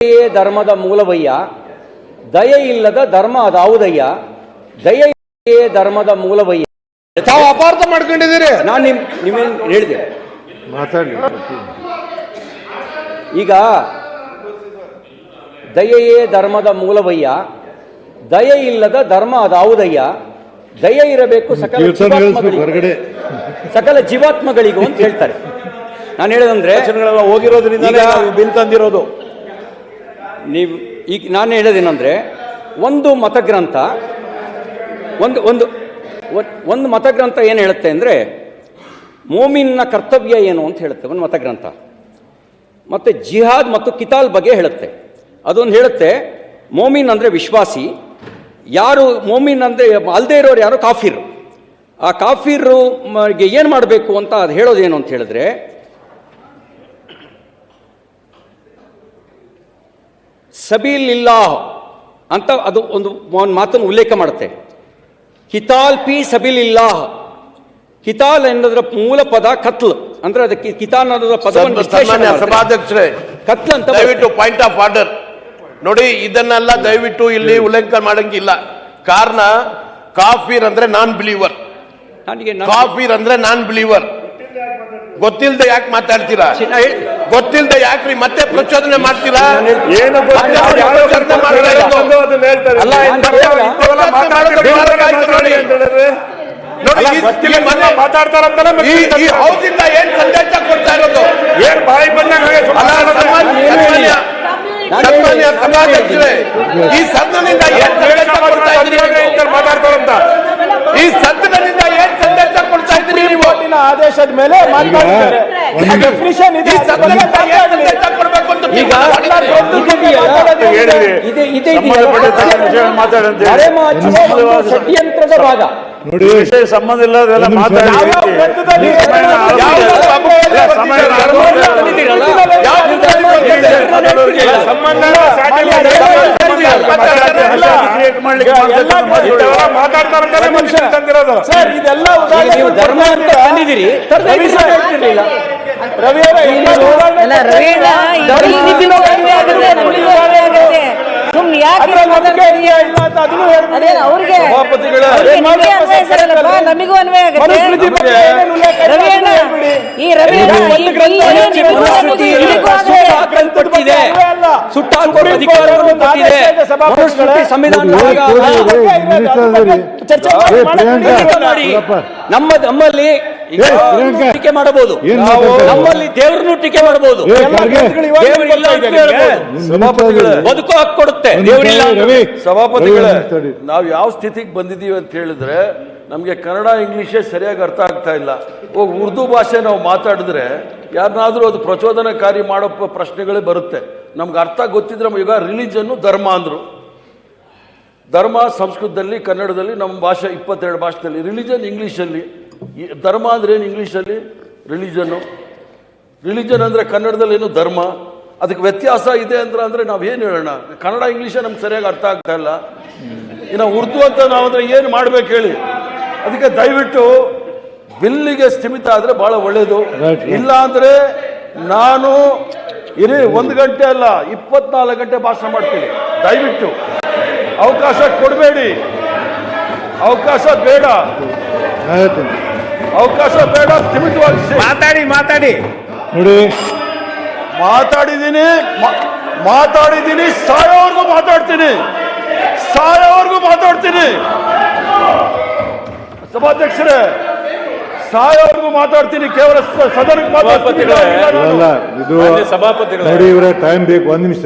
ದಯೆಯೇ ಧರ್ಮದ ಮೂಲವಯ್ಯ, ದಯೆ ಇಲ್ಲದ ಧರ್ಮ ಅದಾವುದಯ್ಯ, ದಯೆಯೇ ಧರ್ಮದ ಮೂಲವಯ್ಯ. ತಾವು ಅಪಾರ್ಥ ಮಾಡ್ಕೊಂಡಿದ್ದೀರಿ. ನಾನು ನಿಮ್ಮೇನು ಹೇಳಿದೆ ಮಾತಾಡಿ. ಈಗ ದಯೆಯೇ ಧರ್ಮದ ಮೂಲವಯ್ಯ, ದಯೆ ಇಲ್ಲದ ಧರ್ಮ ಅದಾವುದಯ್ಯ, ದಯೆ ಇರಬೇಕು ಹೊರಗಡೆ ಸಕಲ ಜೀವಾತ್ಮಗಳಿಗೂ ಅಂತ ಹೇಳ್ತಾರೆ. ನಾನು ಹೇಳೋದಂದ್ರೆ ಹೋಗಿರೋದ್ರಿಂದ ಬಿಲ್ ತಂದಿರೋದು. ನೀವು ಈಗ ನಾನು ಹೇಳೋದೇನೆಂದರೆ, ಒಂದು ಮತಗ್ರಂಥ ಒಂದು ಮತಗ್ರಂಥ ಏನು ಹೇಳುತ್ತೆ ಅಂದರೆ, ಮೋಮಿನ್ನ ಕರ್ತವ್ಯ ಏನು ಅಂತ ಹೇಳುತ್ತೆ ಒಂದು ಮತಗ್ರಂಥ. ಮತ್ತು ಜಿಹಾದ್ ಮತ್ತು ಕಿತಾಲ್ ಬಗ್ಗೆ ಹೇಳುತ್ತೆ. ಅದೊಂದು ಹೇಳುತ್ತೆ, ಮೋಮಿನ್ ಅಂದರೆ ವಿಶ್ವಾಸಿ, ಯಾರು ಮೋಮಿನ್ ಅಂದರೆ ಅಲ್ಲದೆ ಇರೋರು ಯಾರು ಕಾಫಿರ್. ಆ ಕಾಫಿರ್ಗೆ ಏನು ಮಾಡಬೇಕು ಅಂತ ಅದು ಹೇಳೋದೇನು ಅಂತ ಹೇಳಿದ್ರೆ, ಸಬೀಲಿಲ್ಲಾಹ್ ಅಂತ ಅದು ಒಂದು ಮಾತನ್ನು ಉಲ್ಲೇಖ ಮಾಡುತ್ತೆ. ಕಿತಾಲ್ ಪಿ ಸಬೀಲಿಲ್ಲಾಹ್. ಕಿತಾಲ್ ಎನ್ನುವುದರ ಮೂಲ ಪದ ಕತ್ಲ್, ಅಂದ್ರೆ ಅದಕ್ಕೆ ಕಿತಾಲ್ ಅನ್ನೋದರ ಪದವನ್ನು ಸಭಾಧ್ಯಕ್ಷರೇ, ಕತ್ಲ್ ಅಂತ. ದಯವಿಟ್ಟು ಪಾಯಿಂಟ್ ಆಫ್ ಆರ್ಡರ್ ನೋಡಿ, ಇದನ್ನೆಲ್ಲ ದಯವಿಟ್ಟು ಇಲ್ಲಿ ಉಲ್ಲಂಘನೆ ಮಾಡಂಗಿಲ್ಲ. ಕಾರಣ ಕಾಫಿರ್ ಅಂದ್ರೆ ನಾನ್ ಬಿಲೀವರ್, ಕಾಫಿರ್ ಅಂದ್ರೆ ನಾನ್ ಬಿಲೀವರ್. ಗೊತ್ತಿಲ್ಲದೆ ಯಾಕೆ ಮಾತಾಡ್ತೀರಾ? ಗೊತ್ತಿಲ್ಲದೆ ಯಾಕ್ರಿ ಮತ್ತೆ ಪ್ರಚೋದನೆ ಮಾಡ್ತೀರಾ? ಹೌದಿಂದ ಏನ್ ಸಂದೇಶ ಕೊಡ್ತಾ ಇರೋದು? ಏನ್ ಬಾಯಿ ಸಭಾಧ್ಯಕ್ಷರೇ, ಈ ಸದನದಿಂದ ಏನ್ ಸಂದೇಶ ಕೊಡ್ತಾ ಇದ್ದೀರಿ? ಈ ಸದನದಿಂದ ಏನ್ ಸಂದೇಶ ಕೊಡ್ತಾ ಇದ್ದೀರಿ ನೀವು? ಆದೇಶದ ಮೇಲೆ ಷಡ್ಯಂತ್ರದ ಭಾಗ ನೋಡಿ, ಸಂಬಂಧ ಇಲ್ಲ. ಧರ್ಮ ಅಂತ ಬಂದಿದ್ದೀರಿ, ರವಿ ನಮಗೂ ಅನ್ವಯ ನಮ್ಮಲ್ಲಿ ಟೀಕೆ ಮಾಡಬಹುದು, ನಮ್ಮಲ್ಲಿ ದೇವ್ರನ್ನು ಟೀಕೆ ಮಾಡಬಹುದು, ಬದುಕು ಹಕ್ಕು ಕೊಡುತ್ತೆ ದೇವರಿಲ್ಲ. ಸಭಾಪತಿಗಳೇ, ನಾವು ಯಾವ ಸ್ಥಿತಿಗೆ ಬಂದಿದ್ದೀವಿ ಅಂತ ಹೇಳಿದ್ರೆ, ನಮಗೆ ಕನ್ನಡ ಇಂಗ್ಲೀಷೇ ಸರಿಯಾಗಿ ಅರ್ಥ ಆಗ್ತಾ ಇಲ್ಲ. ಹೋಗಿ ಉರ್ದು ಭಾಷೆ ನಾವು ಮಾತಾಡಿದ್ರೆ ಯಾರನ್ನಾದ್ರೂ ಅದು ಪ್ರಚೋದನಕಾರಿ ಮಾಡೋ ಪ್ರಶ್ನೆಗಳೇ ಬರುತ್ತೆ. ನಮ್ಗೆ ಅರ್ಥ ಗೊತ್ತಿದ್ರೆ, ಈಗ ರಿಲಿಜನ್ನು ಧರ್ಮ ಅಂದರು. ಧರ್ಮ ಸಂಸ್ಕೃತದಲ್ಲಿ, ಕನ್ನಡದಲ್ಲಿ, ನಮ್ಮ ಭಾಷೆ 22 ಭಾಷೆಯಲ್ಲಿ. ರಿಲಿಜನ್ ಇಂಗ್ಲೀಷಲ್ಲಿ. ಧರ್ಮ ಅಂದ್ರೆ ಏನು ಇಂಗ್ಲೀಷಲ್ಲಿ? ರಿಲಿಜನ್ ಅಂದರೆ ಕನ್ನಡದಲ್ಲಿ ಏನು ಧರ್ಮ. ಅದಕ್ಕೆ ವ್ಯತ್ಯಾಸ ಇದೆ ಅಂದ್ರೆ ನಾವೇನು ಹೇಳೋಣ? ಕನ್ನಡ ಇಂಗ್ಲೀಷೇ ನಮ್ಗೆ ಸರಿಯಾಗಿ ಅರ್ಥ ಆಗ್ತಾ ಇಲ್ಲ, ಇನ್ನು ಉರ್ದು ಅಂತ ನಾವಂದ್ರೆ ಏನು ಮಾಡ್ಬೇಕು ಹೇಳಿ? ಅದಕ್ಕೆ ದಯವಿಟ್ಟು ಬಿಲ್ಲಿಗೆ ಸ್ಥಿಮಿತ ಆದರೆ ಬಹಳ ಒಳ್ಳೇದು. ಇಲ್ಲ ಅಂದ್ರೆ ನಾನು 1 ಗಂಟೆ ಅಲ್ಲ 24 ಗಂಟೆ ಭಾಷಣ ಮಾಡ್ತೀನಿ. ದಯವಿಟ್ಟು ಅವಕಾಶ ಕೊಡಬೇಡಿ, ಅವಕಾಶ ಬೇಡ, ಅವಕಾಶ ಬೇಡ. ಸ್ಥಿಮಿತವಾಗಿ ಮಾತಾಡಿ ನೋಡಿ, ಮಾತಾಡಿದ್ದೀನಿ, ಸಾಯೋವರೆಗೂ ಮಾತಾಡ್ತೀನಿ. ಸಭಾಧ್ಯಕ್ಷರೇ, ಸಾಯೋವರೆಗೂ ಮಾತಾಡ್ತೀನಿ. ಕೇವಲ ಸದನಕ್ಕೆ ಮಾತಾಡ್ತೀನಿ. ನೋಡಿ, ಇವರ ಟೈಮ್ ಬೇಕು. 1 ನಿಮಿಷ.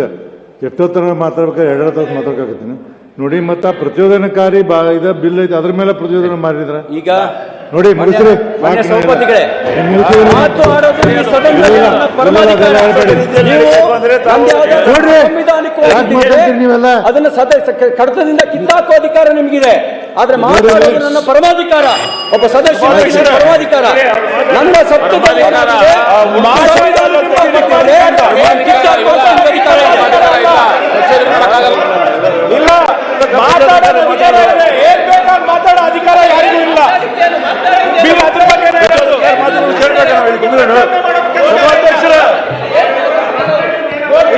ಎಷ್ಟೊತ್ತರ ಮಾತಾಡ್ಬೇಕಾದ್ರೆ 2 ತಾಸು ಮಾತಾಡ್ಕಾಗತ್ತೀನಿ ನೋಡಿ. ಮತ್ತ ಪ್ರಚೋದನಕಾರಿ ಬಿಲ್ ಐತೆ, ಅದ್ರ ಮೇಲೆ ಪ್ರಚೋದನೆ ಮಾಡಿದ್ರ. ಈಗ ನೋಡಿ, ಮುಗಿಸ್ರಿ. ನೀವೆಲ್ಲ ಅದನ್ನ ಕಡತದಿಂದ ಕಿತ್ತಾಕೋ ಅಧಿಕಾರ ನಿಮ್ಗಿದೆ, ಆದ್ರೆ ಮಾತಾಡೋದು ನನ್ನ ಪರಮಾಧಿಕಾರ, ಒಬ್ಬ ಸದಸ್ಯ ಪರಮಾಧಿಕಾರ. ನನ್ನ ಸತ್ಯದಲ್ಲಿ ಇಲ್ಲ, ಮಾತಾಡೋ ಅಧಿಕಾರ ಯಾರಿಗೂ ಇಲ್ಲ.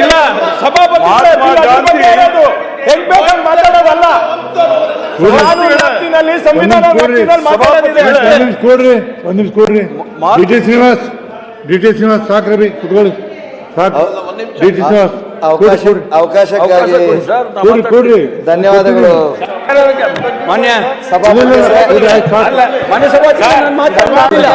ಇಲ್ಲ, ಸಭಾಪತಿ ಮಹಾತ್ಮ ಗಾಂಧಿ ಹೆಂಗ್ ಬೇಕಂಗ್ ಮಾತಾಡೋದಲ್ಲ. ಕಾನೂನು ವ್ಯಾಪ್ತಿನಲ್ಲಿ, ಸಂವಿಧಾನ ವ್ಯಾಪ್ತಿನಲ್ಲಿ ಮಾತಾಡೋದಿದೆ. ಒಂದ್ ನಿಮಿಷ ಕೊಡ್ರಿ ಡಿ ಟಿ ಶ್ರೀನಿವಾಸ್ ಸಾಕ್ ರವಿ ಕುತ್ಕೊಳ್ಳಿ ಸಾಕು ಡಿ ಟಿ ಶ್ರೀನಿವಾಸ್ ಅವಕಾಶಕ್ಕಾಗಿ ಸರ್, ನಾ ಕೊಡ್ರಿ ಕೊಡ್ರಿ ಧನ್ಯವಾದಗಳು. ಮಾನ್ಯ ಸಭಾಪತಿಯವರೇ, ಮಾನ್ಯ ಸಭಾಧ್ಯಕ್ಷ, ನಾನು ಮಾತಾಡ್ತಿಲ್ಲ.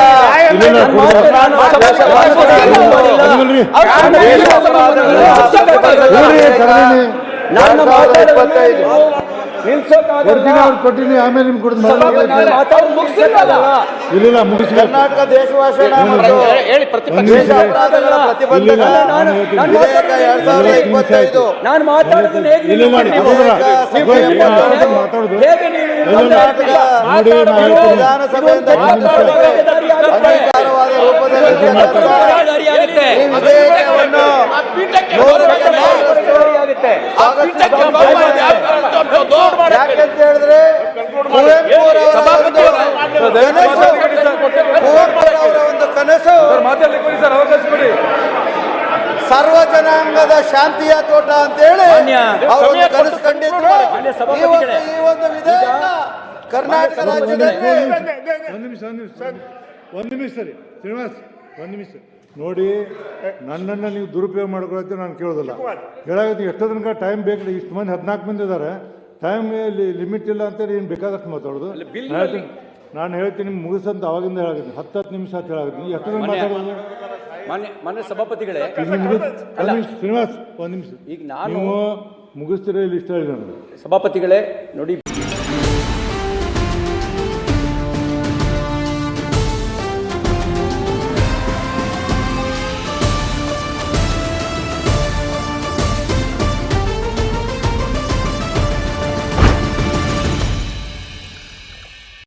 ನಾನು ಕೊಟ್ಟಿನಿ ಆಮೇಲೆ ನಿಮ್ಗೆ ಕೊಡ್ತೀನಿ ಇಲ್ಲ ಮುಗಿಸ್ಬೇಕು ಕರ್ನಾಟಕ ದೇಶಭಾಷಣ ಮತ್ತು ಹೇಳಿ ದೇಶ ಅಪರಾಧಗಳ ಪ್ರತಿಬಂಧಕ ವಿಧೇಯಕ 2025 ನಾನು ಮಾತಾಡೋದನ್ನ ಹೇಗೆ ಇಲ್ಲ ಮಾಡಿ ಮಾತಾಡೋದು ವಿಧಾನಸಭೆಯಿಂದ ಅಂಗೀಕಾರವಾದ ರೂಪದಲ್ಲಿ ಈ ವಿಧೇಯಕವನ್ನು 100ಕ್ಕೆ 4% ಯಾಕೆಂತ ಹೇಳಿದ್ರೆ ಕುವೆಂಪುರವರ ಒಂದು ಕನಸು ಸರ್ವ ಜನಾಂಗದ ಶಾಂತಿಯ ತೋಟ ಅಂತ ಹೇಳಿ ಅವರು ಕನಸು ಕಂಡಿದ್ರು. ಇವತ್ತು ಈ ಒಂದು ವಿಧೇಯಕ ಕರ್ನಾಟಕ ರಾಜ್ಯದಲ್ಲಿ ಒಂದ್ ನಿಮಿಷ ಸರಿ ಶ್ರೀನಿವಾಸ್ ಒಂದ್ ನಿಮಿಷ ನೋಡಿ ನನ್ನನ್ನು ನೀವು ದುರುಪಯೋಗ ಮಾಡ್ಕೊಳತ್ತೆ ನಾನು ಕೇಳೋದಿಲ್ಲ ಹೇಳಾಗುತ್ತೆ ಎಷ್ಟೋ ತನಕ ಟೈಮ್ ಬೇಕು ಇಷ್ಟು ಮಂದಿ 14 ಮಂದಿ ಇದ್ದಾರೆ ಟೈಮ್ ಲಿಮಿಟ್ ಇಲ್ಲ ಅಂತೇಳಿ ಏನು ಬೇಕಾದಷ್ಟು ಮಾತಾಡೋದು ನಾನು ಹೇಳ್ತೀನಿ ನಿಮ್ಗೆ ಮುಗಿಸಂತ ಅವಾಗಿಂದ ಹೇಳಾಗಿದ್ದೀನಿ 10 ನಿಮಿಷ ಅಂತ ಹೇಳಾಗಿದ್ದೀನಿ ಎಷ್ಟು ಜನ ಮಾತಾಡೋದು ಮಾನ್ಯ ಸಭಾಪತಿಗಳೇ, ಶ್ರೀನಿವಾಸ್ ಒಂದ್ ನಿಮಿಷ ಈಗ ನಾನು ನೀವು ಮುಗಿಸ್ತೀರ ಇಲ್ಲಿ ಇಷ್ಟ ಇಲ್ಲ ನನಗೆ ಸಭಾಪತಿಗಳೇ ನೋಡಿ,